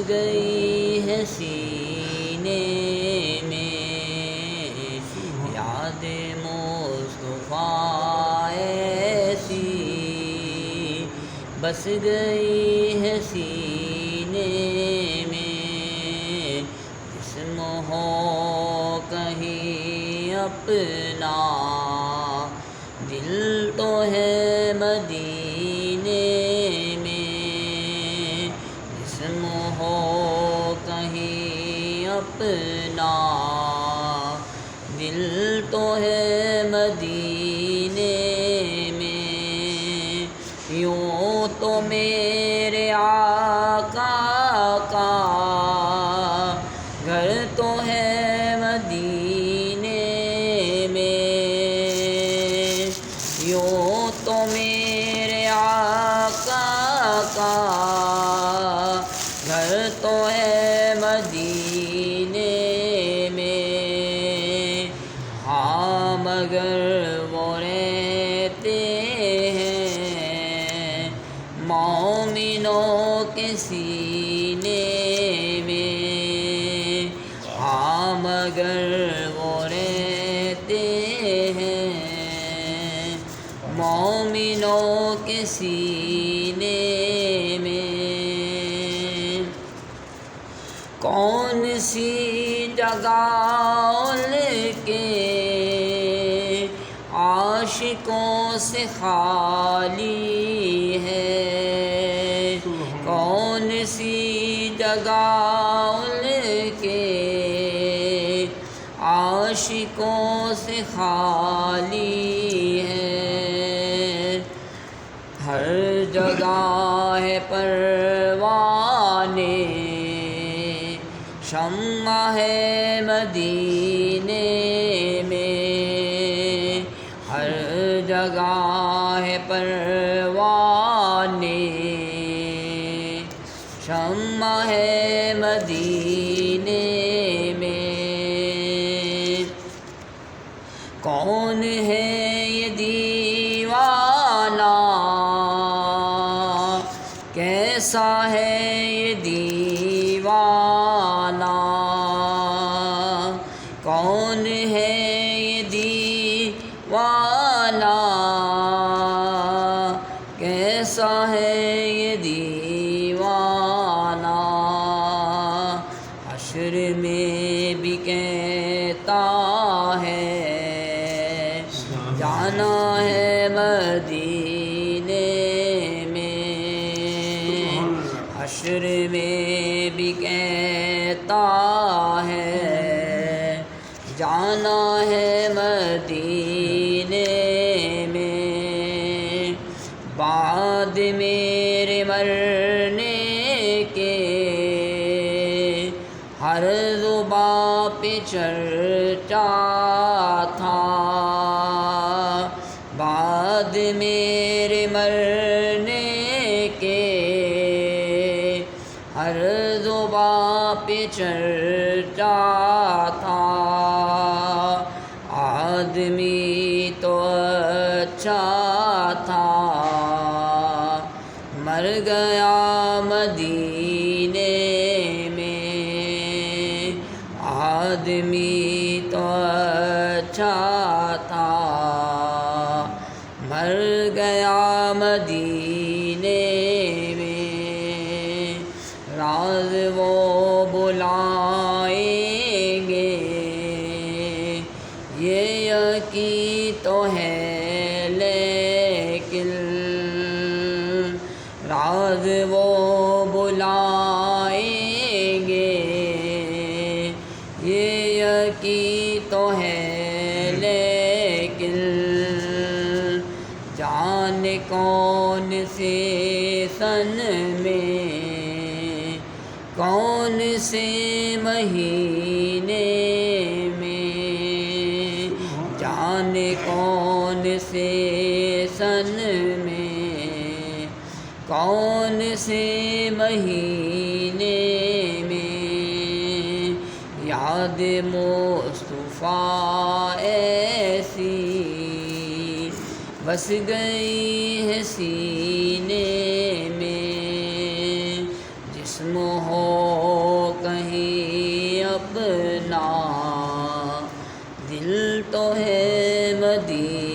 گئی ہے سینے میں یاد مصطفیٰ ایسی، بس گئی ہے سینے میں، جسم ہو کہیں اپنا دل تو ہے مدینے میں، جسم ہو کہیں اپنا دل تو ہے مدینے میں، یوں تو میرے آقا کا گھر تو ہے مدینے میں، یوں تو میرے آقا کا گھر تو ہے مدینے میں، ہاں مگر وہ رہتے ہیں مومنوں کے سینے میں، ہاں مگر وہ رہتے ہیں مومنوں کے سینے میں، کون سی جگہ ان کے عاشقوں سے خالی ہے، کون سی جگہ ان کے عاشقوں سے خالی ہے، ہر جگہ ہے پروانے شمع ہے مدینے میں، ہر جگہ ہے پروانے شمع ہے مدینے میں، کون ہے یہ دیوانہ کیسا ہے یہ دیوانہ، کون ہے یہ دیوانہ کیسا ہے یہ دیوانہ، حشر میں بھی کہتا ہے جانا ہے مدینے میں، حشر میں بھی کہتا ہے جانا ہے مدینے میں، بعد میرے مرنے کے ہر زباں پہ چرچا تھا، بعد میرے مرنے کے ہر زباں پہ چرچا تھا، آدمی تو اچھا تھا مر گیا مدینے میں، آدمی تو اچھا تھا مر گیا مدینے میں، راز وہ بلائیں گے یہ یقین تو ہے لیکن، راز وہ بلائیں گے یہ یقین تو ہے لیکن، جانے کون سے سن میں کون سے مہینے میں، جانے کون سے سن میں کون سے مہینے میں، یاد مصطفیٰ ایسی بس گئی ہے سینے میں، جسم ہو تو ہے مدینہ